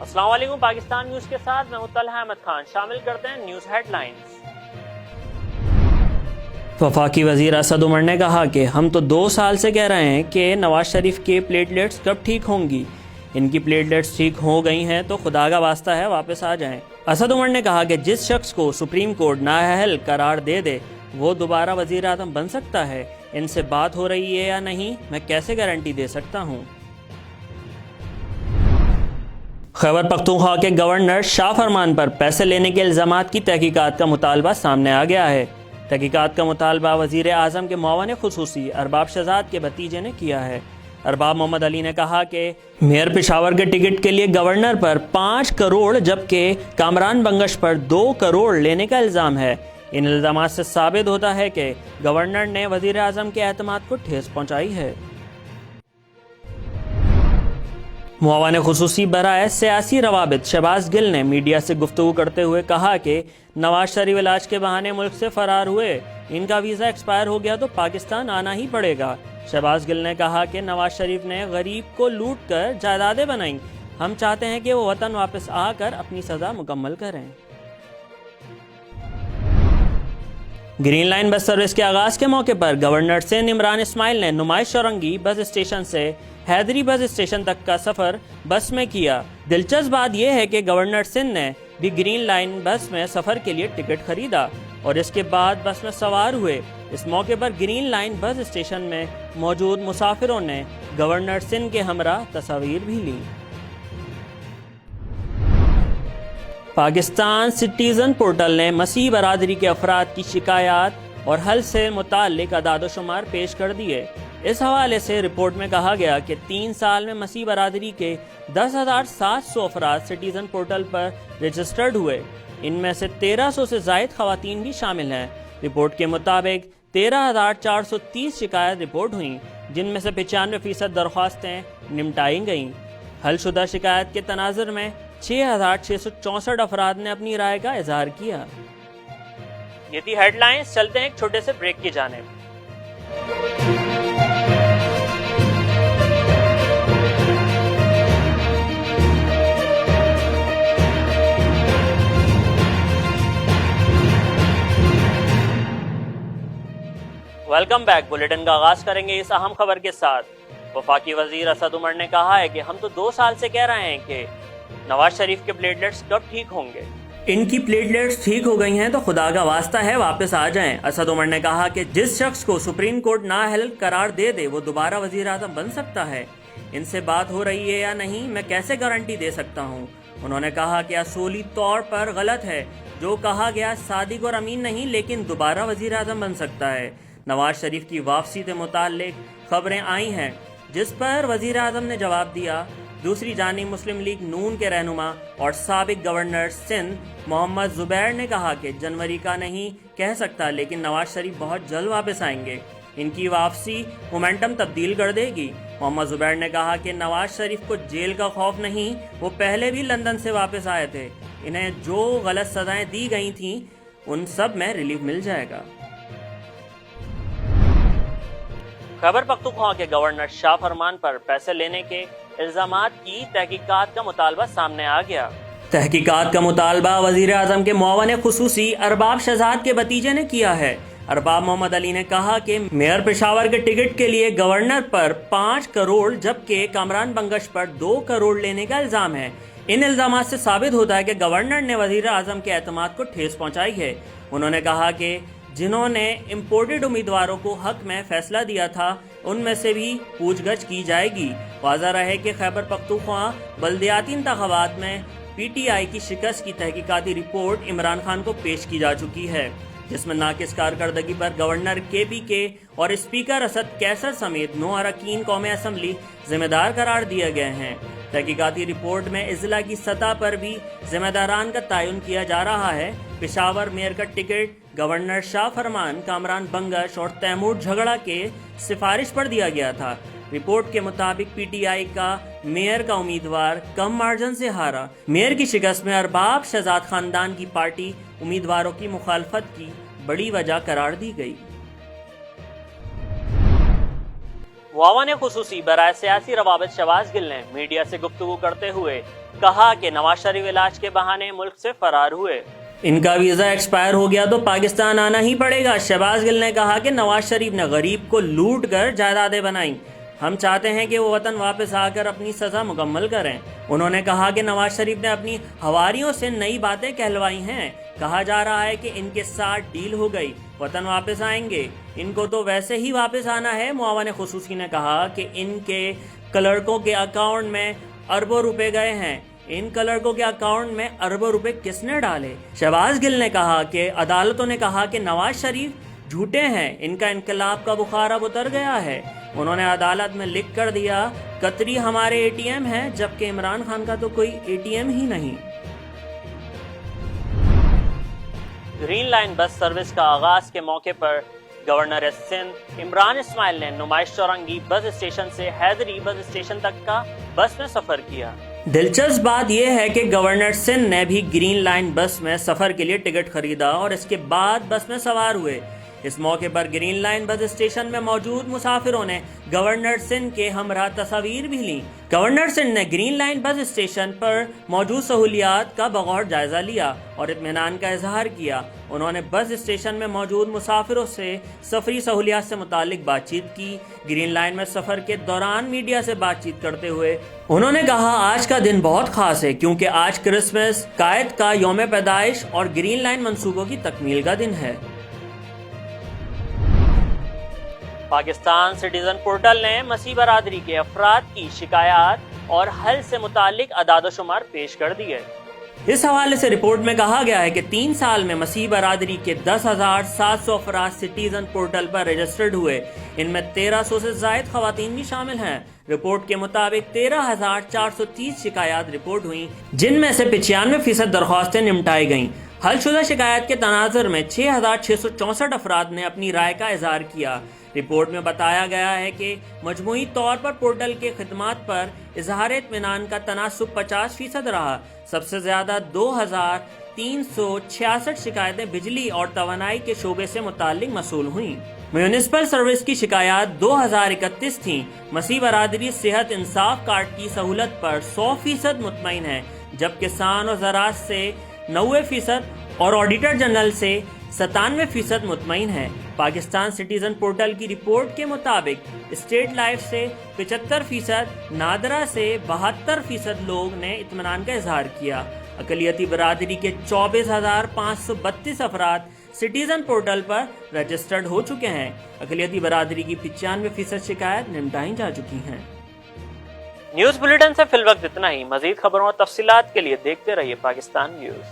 السلام علیکم، پاکستان نیوز کے ساتھ میں طلحہ احمد خان۔ شامل کرتے ہیں نیوز ہیڈ لائنز۔ وفاقی وزیر اسد عمر نے کہا کہ ہم تو 2 سال سے کہہ رہے ہیں کہ نواز شریف کے پلیٹلیٹس کب ٹھیک ہوں گی۔ ان کی پلیٹلیٹس ٹھیک ہو گئی ہیں تو خدا کا واسطہ ہے واپس آ جائیں۔ اسد عمر نے کہا کہ جس شخص کو سپریم کورٹ نااہل قرار دے وہ دوبارہ وزیر اعظم بن سکتا ہے۔ ان سے بات ہو رہی ہے یا نہیں، میں کیسے گارنٹی دے سکتا ہوں۔ خیبر پختونخوا کے گورنر شاہ فرمان پر پیسے لینے کے الزامات کی تحقیقات کا مطالبہ سامنے آ گیا ہے۔ تحقیقات کا مطالبہ وزیر اعظم کے معاون خصوصی ارباب شہزاد کے بھتیجے نے کیا ہے۔ ارباب محمد علی نے کہا کہ میئر پشاور کے ٹکٹ کے لیے گورنر پر 5 کروڑ جبکہ کامران بنگش پر 2 کروڑ لینے کا الزام ہے۔ ان الزامات سے ثابت ہوتا ہے کہ گورنر نے وزیر اعظم کے اعتماد کو ٹھیس پہنچائی ہے۔ معاون خصوصی برائے سیاسی روابط شہباز گل نے میڈیا سے گفتگو کرتے ہوئے کہا کہ نواز شریف علاج کے بہانے ملک سے فرار ہوئے، ان کا ویزا ایکسپائر ہو گیا تو پاکستان آنا ہی پڑے گا۔ شہباز گل نے کہا کہ نواز شریف نے غریب کو لوٹ کر جائیدادیں بنائیں، ہم چاہتے ہیں کہ وہ وطن واپس آ کر اپنی سزا مکمل کریں۔ گرین لائن بس سروس کے آغاز کے موقع پر گورنر سندھ عمران اسماعیل نے نمائش چورنگی بس اسٹیشن سے حیدری بس اسٹیشن تک کا سفر بس میں کیا۔ دلچسپ بات یہ ہے کہ گورنر سندھ نے بھی گرین لائن بس میں سفر کے لیے ٹکٹ خریدا اور اس کے بعد بس میں سوار ہوئے۔ اس موقع پر گرین لائن بس اسٹیشن میں موجود مسافروں نے گورنر سندھ کے ہمراہ تصاویر بھی لی۔ پاکستان سٹیزن پورٹل نے مسیحی برادری کے افراد کی شکایات اور حل سے متعلق اعداد و شمار پیش کر دیے۔ اس حوالے سے رپورٹ میں کہا گیا کہ 3 سال میں مسیحی برادری کے 10,700 افراد سٹیزن پورٹل پر رجسٹرڈ ہوئے۔ ان میں سے 1,300 سے زائد خواتین بھی شامل ہیں۔ رپورٹ کے مطابق 13,430 شکایت رپورٹ ہوئیں، جن میں سے 95% درخواستیں نمٹائی گئیں۔ حل شدہ شکایت کے تناظر میں 6,664 افراد نے اپنی رائے کا اظہار کیا۔ یہ تھی ہیڈ لائنز، چلتے ہیں ایک چھوٹے سے بریک کی جانب۔ Welcome back. بلیٹن کا آغاز کریں گے اس اہم خبر کے ساتھ۔ وفاقی وزیر اسد عمر نے کہا ہے کہ ہم تو 2 سال سے کہہ رہے ہیں کہ نواز شریف کے پلیٹلیٹس کب ٹھیک ہوں گے۔ ان کی پلیٹلیٹس ٹھیک ہو گئی ہیں تو خدا کا واسطہ ہے واپس آ جائیں۔ اسد عمر نے کہا کہ جس شخص کو سپریم کورٹ نااہل قرار دے وہ دوبارہ وزیر اعظم بن سکتا ہے۔ ان سے بات ہو رہی ہے یا نہیں، میں کیسے گارنٹی دے سکتا ہوں۔ انہوں نے کہا کہ اصولی طور پر غلط ہے جو کہا گیا، صادق اور امین نہیں لیکن دوبارہ وزیر اعظم بن سکتا ہے۔ نواز شریف کی واپسی سے متعلق خبریں آئی ہیں جس پر وزیر اعظم نے جواب دیا۔ دوسری جانب مسلم لیگ نون کے رہنما اور سابق گورنر سندھ محمد زبیر نے کہا کہ جنوری کا نہیں کہہ سکتا لیکن نواز شریف بہت جلد واپس آئیں گے۔ ان کی واپسی مومنٹم تبدیل کر دے گی۔ محمد زبیر نے کہا کہ نواز شریف کو جیل کا خوف نہیں، وہ پہلے بھی لندن سے واپس آئے تھے، انہیں جو غلط سزائیں دی گئی تھیں ان سب میں ریلیف مل جائے گا۔ خیبر پختونخوا کے گورنر شاہ فرمان پر پیسے لینے کے الزامات کی تحقیقات کا مطالبہ سامنے آ گیا۔ تحقیقات کا مطالبہ وزیر اعظم کے معاون خصوصی ارباب شہزاد کے بھتیجے نے کیا ہے۔ ارباب محمد علی نے کہا کہ میئر پشاور کے ٹکٹ کے لیے گورنر پر 5 کروڑ جبکہ کامران بنگش پر 2 کروڑ لینے کا الزام ہے۔ ان الزامات سے ثابت ہوتا ہے کہ گورنر نے وزیر اعظم کے اعتماد کو ٹھیس پہنچائی ہے۔ انہوں نے کہا کہ جنہوں نے امپورٹڈ امیدواروں کو حق میں فیصلہ دیا تھا ان میں سے بھی پوچھ گچھ کی جائے گی۔ واضح رہے کہ خیبر پختونخوا بلدیاتی انتخابات میں پی ٹی آئی کی شکست کی تحقیقاتی رپورٹ عمران خان کو پیش کی جا چکی ہے، جس میں ناقص کارکردگی پر گورنر کے اور اسپیکر اسد کیسر سمیت 9 اراکین قومی اسمبلی ذمہ دار قرار دیے گئے ہیں۔ تحقیقاتی رپورٹ میں اضلاع کی سطح پر بھی ذمہ داران کا تعین کیا جا رہا ہے۔ پشاور میئر کا ٹکٹ گورنر شاہ فرمان، کامران بنگش اور تیمور جھگڑا کے سفارش پر دیا گیا تھا۔ رپورٹ کے مطابق پی ٹی آئی کا میئر کا امیدوار کم مارجن سے ہارا۔ میئر کی شکست میں ارباب شہزاد خاندان کی پارٹی امیدواروں کی مخالفت کی بڑی وجہ قرار دی گئی۔ معاون خصوصی برائے سیاسی روابط شہباز گل نے میڈیا سے گفتگو کرتے ہوئے کہا کہ نواز شریف علاج کے بہانے ملک سے فرار ہوئے۔ ان کا ویزا ایکسپائر ہو گیا تو پاکستان آنا ہی پڑے گا۔ شہباز گل نے کہا کہ نواز شریف نے غریب کو لوٹ کر جائیدادیں بنائیں۔ ہم چاہتے ہیں کہ وہ وطن واپس آ کر اپنی سزا مکمل کریں۔ انہوں نے کہا کہ نواز شریف نے اپنی حواریوں سے نئی باتیں کہلوائی ہیں۔ کہا جا رہا ہے کہ ان کے ساتھ ڈیل ہو گئی، وطن واپس آئیں گے، ان کو تو ویسے ہی واپس آنا ہے۔ معاون خصوصی نے کہا کہ ان کے کلرکوں کے اکاؤنٹ میں اربوں روپے گئے ہیں۔ ان کلرکوں کے اکاؤنٹ میں اربوں روپے کس نے ڈالے؟ شہباز گل نے کہا کہ عدالتوں نے کہا کہ نواز شریف جھوٹے ہیں، ان کا انقلاب کا بخار اب اتر گیا ہے۔ انہوں نے عدالت میں لکھ کر دیا قطری ہمارے اے ٹی ایم ہے، جبکہ عمران خان کا تو کوئی اے ٹی ایم ہی نہیں۔ گرین لائن بس سروس کا آغاز کے موقع پر گورنر سندھ عمران اسماعیل نے نمائش چورنگی بس اسٹیشن سے حیدری بس اسٹیشن تک کا بس میں سفر کیا۔ دلچسپ بات یہ ہے کہ گورنر سندھ نے بھی گرین لائن بس میں سفر کے لیے ٹکٹ خریدا اور اس کے بعد بس میں سوار ہوئے۔ اس موقع پر گرین لائن بس اسٹیشن میں موجود مسافروں نے گورنر سندھ کے ہمراہ تصاویر بھی لیں۔ گورنر سندھ نے گرین لائن بس اسٹیشن پر موجود سہولیات کا بغور جائزہ لیا اور اطمینان کا اظہار کیا۔ انہوں نے بس اسٹیشن میں موجود مسافروں سے سفری سہولیات سے متعلق بات چیت کی۔ گرین لائن میں سفر کے دوران میڈیا سے بات چیت کرتے ہوئے انہوں نے کہا آج کا دن بہت خاص ہے کیونکہ آج کرسمس، قائد کا یوم پیدائش اور گرین لائن منصوبوں کی تکمیل کا دن ہے۔ پاکستان سٹیزن پورٹل نے مسیح برادری کے افراد کی شکایات اور حل سے متعلق اعداد و شمار پیش کر دیے۔ اس حوالے سے رپورٹ میں کہا گیا ہے کہ 3 سال میں مسیح برادری کے 10,700 افراد سٹیزن پورٹل پر رجسٹرڈ ہوئے۔ ان میں 1,300 سے زائد خواتین بھی شامل ہیں۔ رپورٹ کے مطابق 13,430 شکایات رپورٹ ہوئیں، جن میں سے 95% درخواستیں نمٹائی گئیں۔ حل شدہ شکایات کے تناظر میں 6,664 افراد نے اپنی رائے کا اظہار کیا۔ رپورٹ میں بتایا گیا ہے کہ مجموعی طور پر پورٹل کے خدمات پر اظہار اطمینان کا تناسب 50% رہا۔ سب سے زیادہ 2,366 شکایتیں بجلی اور توانائی کے شعبے سے متعلق موصول ہوئیں۔ میونسپل سروس کی شکایات 2,031 تھیں۔ مسیح برادری صحت انصاف کارڈ کی سہولت پر 100% مطمئن ہے، جبکہ سان و زراعت سے 90% اور آڈیٹر جنرل سے 97% مطمئن ہے۔ پاکستان سٹیزن پورٹل کی رپورٹ کے مطابق اسٹیٹ لائف سے 75%، نادرا سے 72% لوگ نے اطمینان کا اظہار کیا۔ اقلیتی برادری کے 24,532 افراد سٹیزن پورٹل پر رجسٹرڈ ہو چکے ہیں۔ اقلیتی برادری کی 95% شکایت نمٹائی جا چکی ہیں۔ نیوز بلیٹن سے فی الوقت اتنا ہی۔ مزید خبروں اور تفصیلات کے لیے دیکھتے رہیے پاکستان نیوز۔